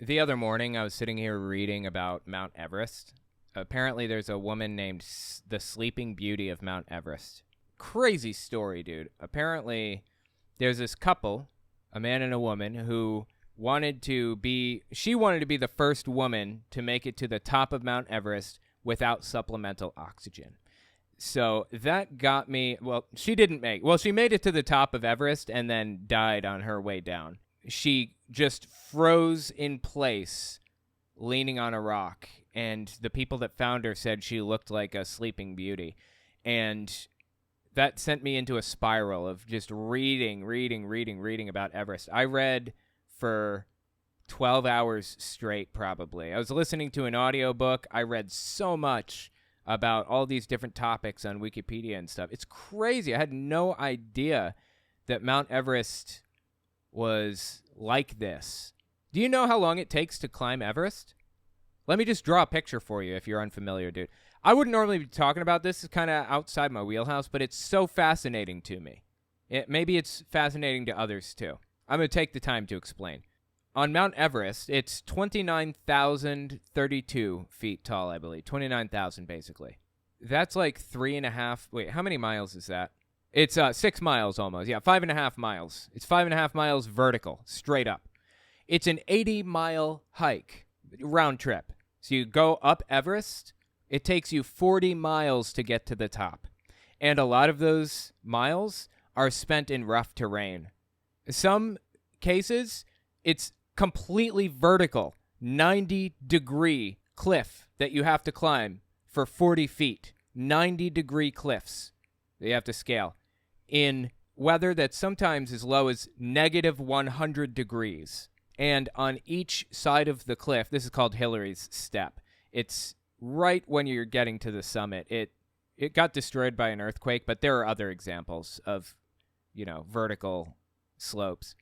The other morning, I was sitting here reading about Mount Everest. Apparently, there's a woman named the Sleeping Beauty of Mount Everest. Crazy story, dude. Apparently, there's this couple, a man and a woman, who wanted to be the first woman to make it to the top of Mount Everest without supplemental oxygen. So that got me, she made it to the top of Everest and then died on her way down. She just froze in place, leaning on a rock, and the people that found her said she looked like a sleeping beauty. And that sent me into a spiral of just reading about Everest. I read for 12 hours straight, probably. I was listening to an audiobook. I read so much about all these different topics on Wikipedia and stuff. It's crazy. I had no idea that Mount Everest was like this. Do you know how long it takes to climb Everest? Let me just draw a picture for you if you're unfamiliar, dude. I wouldn't normally be talking about this. It's kind of outside my wheelhouse, but it's so fascinating to me. Maybe it's fascinating to others, too. I'm going to take the time to explain. On Mount Everest, it's 29,032 feet tall, I believe. 29,000, basically. That's like 3.5... Wait, how many miles is that? It's 6 miles almost. Yeah, 5.5 miles. It's 5.5 miles vertical, straight up. It's an 80-mile hike, round trip. So you go up Everest, it takes you 40 miles to get to the top. And a lot of those miles are spent in rough terrain. Some cases, it's completely vertical, 90-degree cliff that you have to climb for 40 feet. 90-degree cliffs that you have to scale in weather that's sometimes as low as negative 100 degrees. And on each side of the cliff, this is called Hillary's Step. It's right when you're getting to the summit. It got destroyed by an earthquake, but there are other examples of, vertical slopes.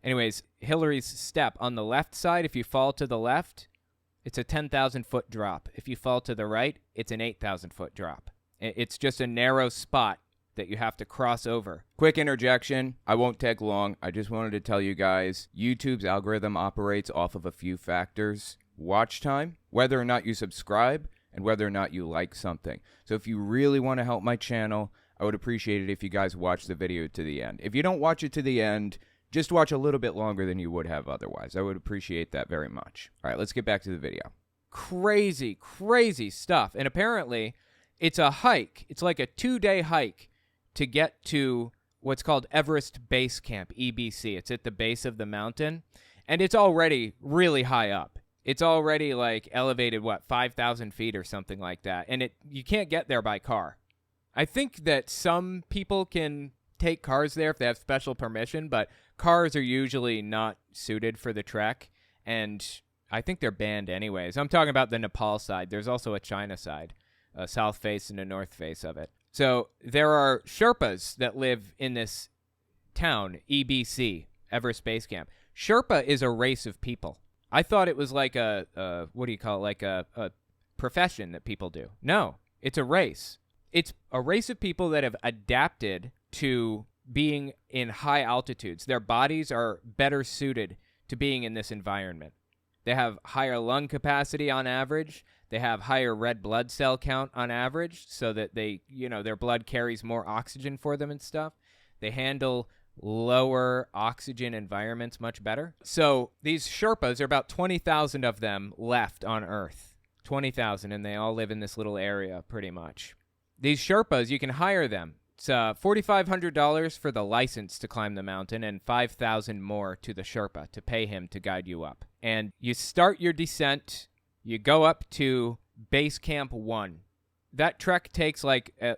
Anyways, Hillary's Step, on the left side, if you fall to the left, it's a 10,000-foot drop. If you fall to the right, it's an 8,000-foot drop. It's just a narrow spot that you have to cross over. Quick interjection. I won't take long. I just wanted to tell you guys, YouTube's algorithm operates off of a few factors. Watch time, whether or not you subscribe, and whether or not you like something. So if you really want to help my channel, I would appreciate it if you guys watch the video to the end. If you don't watch it to the end, just watch a little bit longer than you would have otherwise. I would appreciate that very much. All right, let's get back to the video. Crazy, crazy stuff. And apparently, it's a hike. It's like a 2-day hike to get to what's called Everest Base Camp, EBC. It's at the base of the mountain, and it's already really high up. It's already like elevated, 5,000 feet or something like that, and you can't get there by car. I think that some people can take cars there if they have special permission, but cars are usually not suited for the trek, and I think they're banned anyways. I'm talking about the Nepal side. There's also a China side, a south face and a north face of it. So there are Sherpas that live in this town, EBC, Everest Base Camp. Sherpa is a race of people. I thought it was like a profession that people do. No, it's a race. It's a race of people that have adapted to being in high altitudes. Their bodies are better suited to being in this environment. They have higher lung capacity on average. They have higher red blood cell count on average so that their blood carries more oxygen for them and stuff. They handle lower oxygen environments much better. So these Sherpas, there are about 20,000 of them left on Earth. 20,000, and they all live in this little area pretty much. These Sherpas, you can hire them. It's $4,500 for the license to climb the mountain and $5,000 more to the Sherpa to pay him to guide you up. And you start your descent. You go up to Base Camp 1. That trek takes a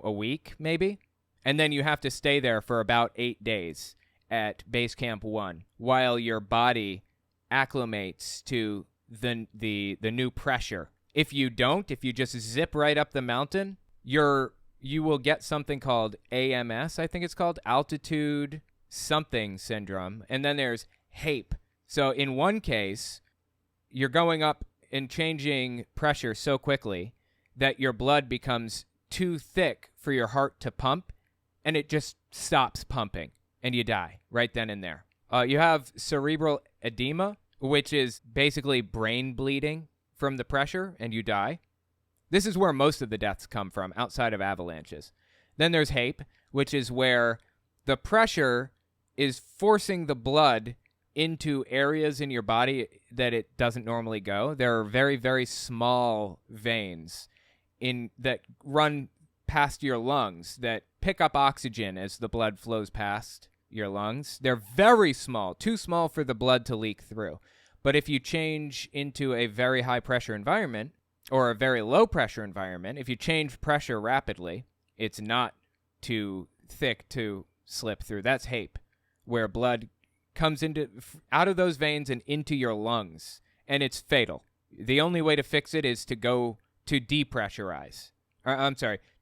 week maybe. And then you have to stay there for about 8 days at Base Camp 1 while your body acclimates to the new pressure. If you just zip right up the mountain, you will get something called AMS, I think it's called, altitude something syndrome. And then there's HAPE. So in one case, you're going up and changing pressure so quickly that your blood becomes too thick for your heart to pump, and it just stops pumping, and you die right then and there. You have cerebral edema, which is basically brain bleeding from the pressure, and you die. This is where most of the deaths come from, outside of avalanches. Then there's HAPE, which is where the pressure is forcing the blood into areas in your body that it doesn't normally go. There are very, very small veins that run past your lungs that pick up oxygen as the blood flows past your lungs. They're very small, too small for the blood to leak through. But if you change into a very high pressure environment or a very low pressure environment, if you change pressure rapidly, it's not too thick to slip through. That's HAPE, where blood comes out of those veins and into your lungs, and it's fatal. The only way to fix it is to go to depressurize.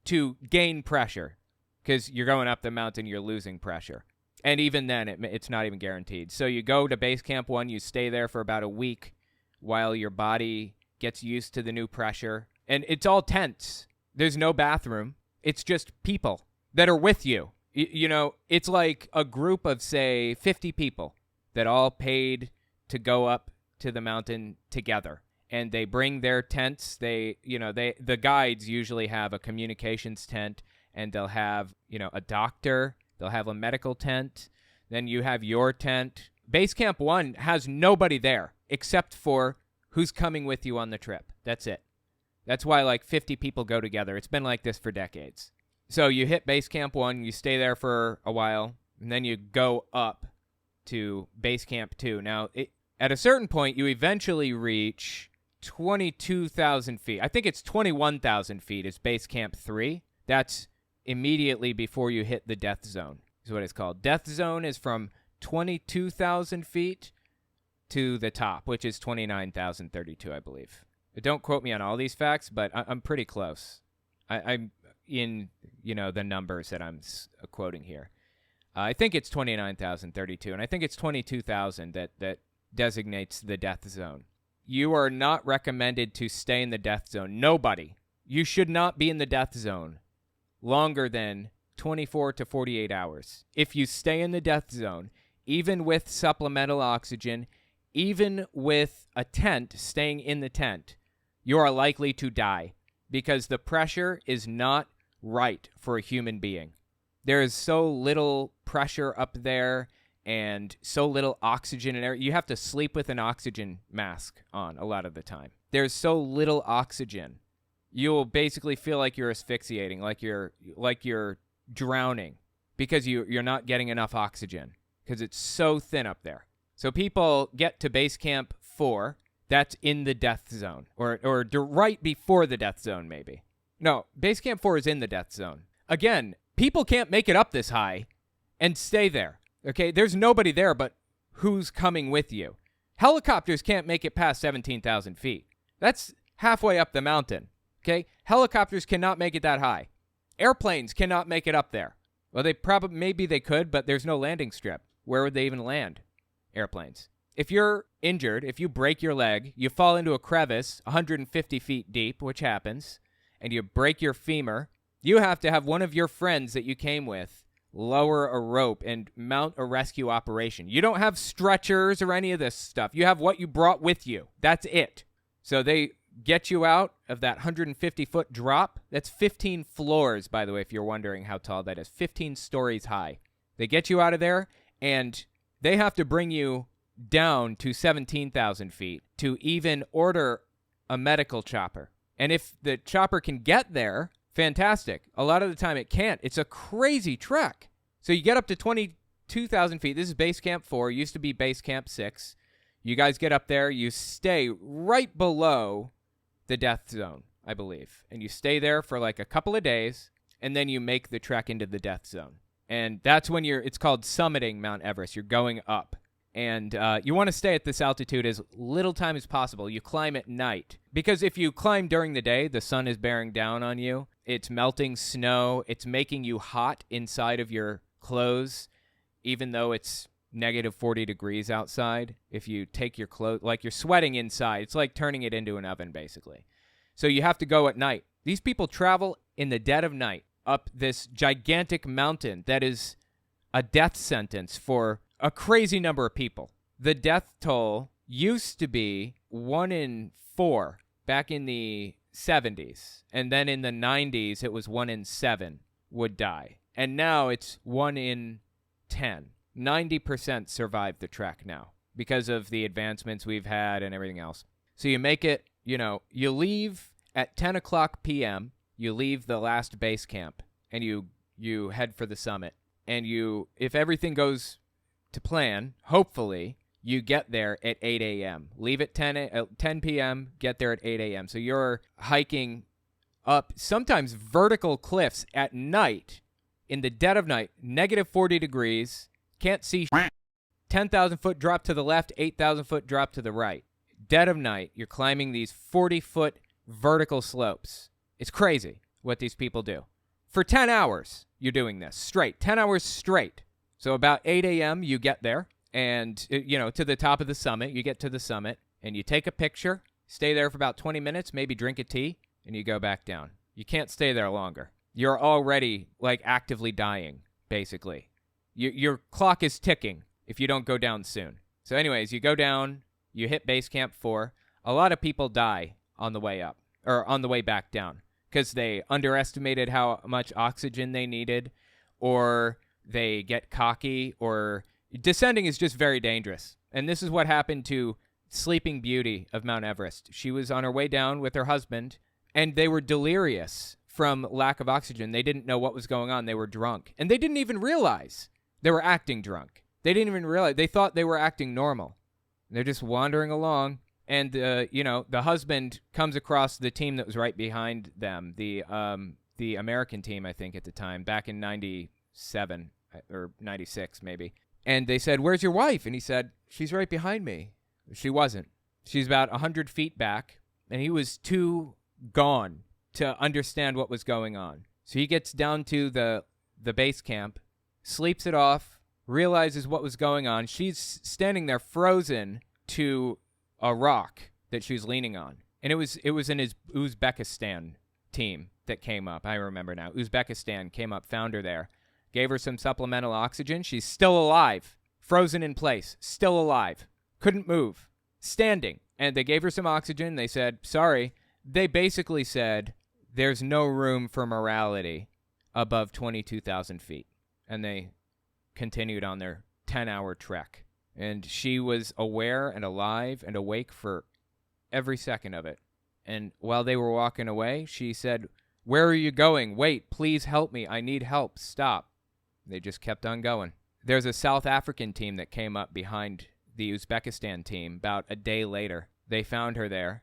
To gain pressure, because you're going up the mountain, you're losing pressure. And even then, it's not even guaranteed. So you go to base camp 1, you stay there for about a week while your body gets used to the new pressure. And it's all tents. There's no bathroom. It's just people that are with you. It's like a group of, say, 50 people that all paid to go up to the mountain together. And they bring their tents. The guides usually have a communications tent, and they'll have, a doctor. They'll have a medical tent. Then you have your tent. Base Camp 1 has nobody there except for who's coming with you on the trip. That's it. That's why like 50 people go together. It's been like this for decades. So you hit Base Camp 1, you stay there for a while, and then you go up to Base Camp 2. Now, at a certain point, you eventually reach 22,000 feet. I think it's 21,000 feet is Base Camp 3. That's immediately before you hit the death zone, is what it's called. Death zone is from 22,000 feet to the top, which is 29,032, I believe. Don't quote me on all these facts, but I'm pretty close. I'm in, the numbers that I'm quoting here. I think it's 29,032, and I think it's 22,000 that designates the death zone. You are not recommended to stay in the death zone. Nobody. You should not be in the death zone longer than 24 to 48 hours. If you stay in the death zone, even with supplemental oxygen, even with a tent, staying in the tent, you are likely to die because the pressure is not right for a human being. There is so little pressure up there and so little oxygen in air. You have to sleep with an oxygen mask on a lot of the time. There's so little oxygen. You'll basically feel like you're asphyxiating, like you're drowning because you're not getting enough oxygen because it's so thin up there. So people get to Base Camp 4, that's in the death zone, or right before the death zone maybe. No, Base Camp 4 is in the death zone. Again, people can't make it up this high and stay there, okay? There's nobody there but who's coming with you. Helicopters can't make it past 17,000 feet. That's halfway up the mountain, okay? Helicopters cannot make it that high. Airplanes cannot make it up there. Well, maybe they could, but there's no landing strip. Where would they even land? Airplanes. If you're injured, if you break your leg, you fall into a crevice 150 feet deep, which happens, and you break your femur, you have to have one of your friends that you came with lower a rope and mount a rescue operation. You don't have stretchers or any of this stuff. You have what you brought with you. That's it. So they get you out of that 150-foot drop. That's 15 floors, by the way, if you're wondering how tall that is. 15 stories high. They get you out of there, and they have to bring you down to 17,000 feet to even order a medical chopper. And if the chopper can get there, fantastic. A lot of the time it can't. It's a crazy trek. So you get up to 22,000 feet. This is Base Camp 4. Used to be Base Camp 6. You guys get up there. You stay right below the death zone, I believe. And you stay there for like a couple of days, and then you make the trek into the death zone. And that's when it's called summiting Mount Everest. You're going up. And you want to stay at this altitude as little time as possible. You climb at night. Because if you climb during the day, the sun is bearing down on you. It's melting snow. It's making you hot inside of your clothes, even though it's negative 40 degrees outside. If you take your clothes, like you're sweating inside. It's like turning it into an oven, basically. So you have to go at night. These people travel in the dead of night up this gigantic mountain that is a death sentence for a crazy number of people. The death toll used to be 1 in 4 back in the 70s. And then in the 90s, it was 1 in 7 would die. And now it's 1 in 10. 90% survive the trek now because of the advancements we've had and everything else. So you make it, you leave at 10 o'clock p.m., you leave the last base camp, and you head for the summit. And if everything goes to plan, hopefully, you get there at 8 a.m. Leave at 10 p.m., get there at 8 a.m. So you're hiking up sometimes vertical cliffs at night, in the dead of night, negative 40 degrees, can't see 10,000-foot drop to the left, 8,000-foot drop to the right. Dead of night, you're climbing these 40-foot vertical slopes. It's crazy what these people do. For 10 hours, you're doing this straight, 10 hours straight. So about 8 a.m., you get there, and, to the top of the summit. You get to the summit, and you take a picture, stay there for about 20 minutes, maybe drink a tea, and you go back down. You can't stay there longer. You're already, actively dying, basically. Your clock is ticking if you don't go down soon. So anyways, you go down, you hit base camp 4. A lot of people die on the way up, or on the way back down, because they underestimated how much oxygen they needed, or they get cocky, or descending is just very dangerous. And this is what happened to Sleeping Beauty of Mount Everest. She was on her way down with her husband, and they were delirious from lack of oxygen. They didn't know what was going on. They were drunk. And they didn't even realize they were acting drunk. They didn't even realize. They thought they were acting normal. They're just wandering along. And, the husband comes across the team that was right behind them, the American team, I think, at the time, back in 97 or 96, maybe. And they said, "Where's your wife?" And he said, "She's right behind me." She wasn't. She's about 100 feet back, and he was too gone to understand what was going on. So he gets down to the base camp, sleeps it off, realizes what was going on. She's standing there frozen to a rock that she was leaning on. And it was in his Uzbekistan team that came up. I remember now. Uzbekistan came up, found her there, gave her some supplemental oxygen. She's still alive, frozen in place, still alive, couldn't move, standing. And they gave her some oxygen. They said, sorry. They basically said, there's no room for morality above 22,000 feet. And they continued on their 10-hour trek. And she was aware and alive and awake for every second of it. And while they were walking away, she said, "Where are you going? Wait, please help me. I need help. Stop." They just kept on going. There's a South African team that came up behind the Uzbekistan team about a day later. They found her there.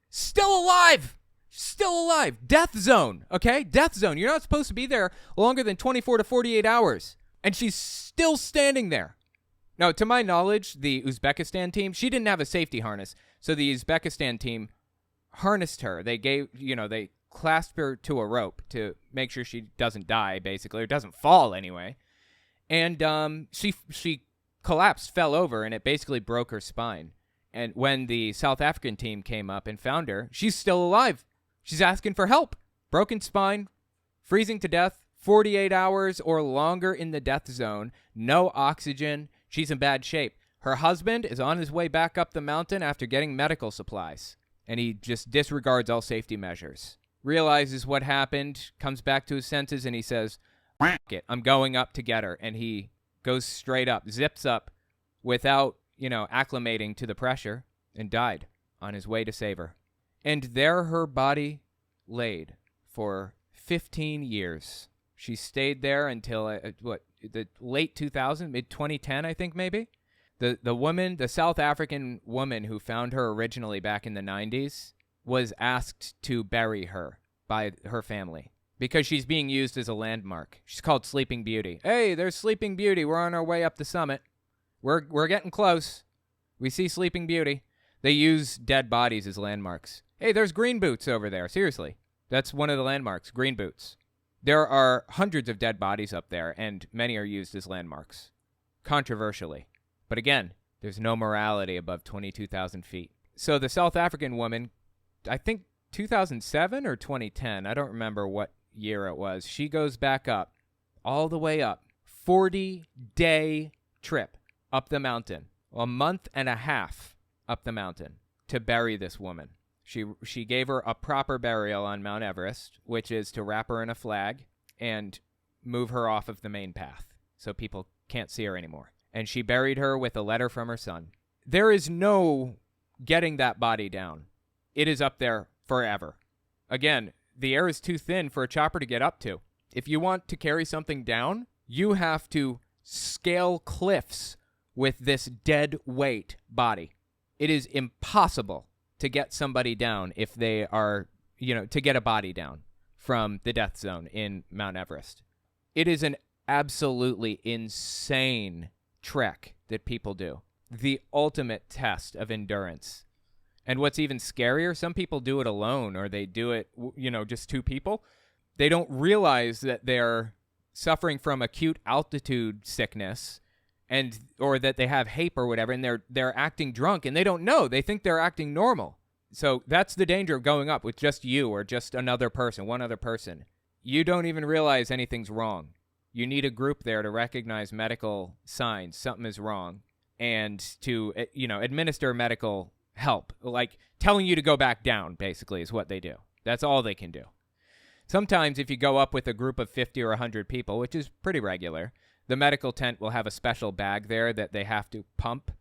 Still alive! Still alive. Death zone, okay? Death zone. You're not supposed to be there longer than 24 to 48 hours. And she's still standing there. Now, to my knowledge, the Uzbekistan team, she didn't have a safety harness. So the Uzbekistan team harnessed her. They they clasped her to a rope to make sure she doesn't die, basically, or doesn't fall anyway. And she collapsed, fell over, and it basically broke her spine. And when the South African team came up and found her, she's still alive. She's asking for help. Broken spine, freezing to death, 48 hours or longer in the death zone, no oxygen. She's in bad shape. Her husband is on his way back up the mountain after getting medical supplies, and he just disregards all safety measures. Realizes what happened, comes back to his senses, and he says, "F it, I'm going up to get her." And he goes straight up, zips up without, acclimating to the pressure, and died on his way to save her. And there her body laid for 15 years. She stayed there until, the late 2000s, mid-2010, I think, maybe? The South African woman who found her originally back in the 90s was asked to bury her by her family because she's being used as a landmark. She's called Sleeping Beauty. Hey, there's Sleeping Beauty. We're on our way up the summit. We're getting close. We see Sleeping Beauty. They use dead bodies as landmarks. Hey, there's Green Boots over there. Seriously. That's one of the landmarks, Green Boots. There are hundreds of dead bodies up there, and many are used as landmarks, controversially. But again, there's no morality above 22,000 feet. So the South African woman, I think 2007 or 2010, I don't remember what year it was, she goes back up, all the way up, 40-day trip up the mountain, a month and a half up the mountain to bury this woman. She gave her a proper burial on Mount Everest, which is to wrap her in a flag and move her off of the main path so people can't see her anymore. And she buried her with a letter from her son. There is no getting that body down. It is up there forever. Again, the air is too thin for a chopper to get up to. If you want to carry something down, you have to scale cliffs with this dead weight body. It is impossible to get somebody down if they are, to get a body down from the death zone in Mount Everest. It is an absolutely insane trek that people do. The ultimate test of endurance. And what's even scarier, some people do it alone, or they do it, just two people. They don't realize that they're suffering from acute altitude sickness or that they have HAPE or whatever, and they're acting drunk, and they don't know. They think they're acting normal. So that's the danger of going up with just you or just another person, one other person. You don't even realize anything's wrong. You need a group there to recognize medical signs, something is wrong, and to, administer medical help. Like telling you to go back down, basically, is what they do. That's all they can do. Sometimes if you go up with a group of 50 or 100 people, which is pretty regular, the medical tent will have a special bag there that they have to pump,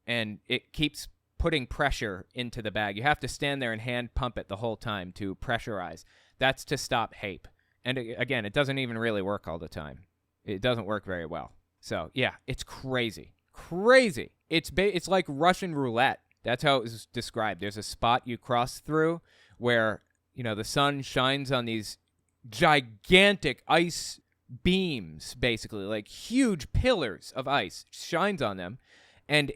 and it keeps putting pressure into the bag. You have to stand there and hand pump it the whole time to pressurize. That's to stop HAPE. And again, it doesn't even really work all the time. It doesn't work very well. So, yeah, it's crazy. Crazy. It's like Russian roulette. That's how it was described. There's a spot you cross through where, the sun shines on these gigantic ice beams, basically, like huge pillars of ice, shines on them, and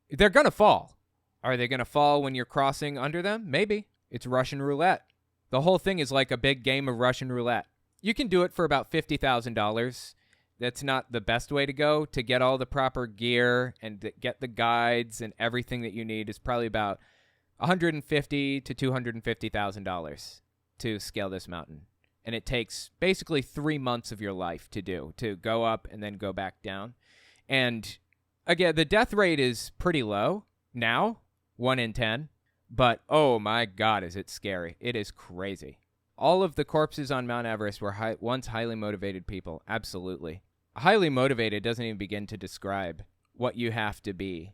they're going to fall. Are they going to fall when you're crossing under them? Maybe. It's Russian roulette. The whole thing is like a big game of Russian roulette. You can do it for about $50,000. That's not the best way to go. To get all the proper gear and get the guides and everything that you need is probably about $150,000 to $250,000 to scale this mountain. And it takes basically 3 months of your life to go up and then go back down. And again, the death rate is pretty low now, 1 in 10. But, oh my God, is it scary. It is crazy. All of the corpses on Mount Everest were once highly motivated people. Absolutely. Highly motivated doesn't even begin to describe what you have to be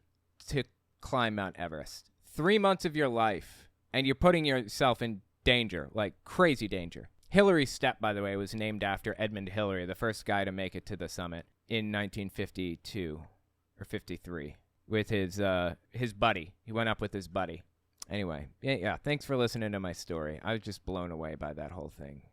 to climb Mount Everest. 3 months of your life, and you're putting yourself in danger, like crazy danger. Hillary's Step, by the way, was named after Edmund Hillary, the first guy to make it to the summit in 1952 or 53 with his buddy. He went up with his buddy. Anyway, yeah, thanks for listening to my story. I was just blown away by that whole thing.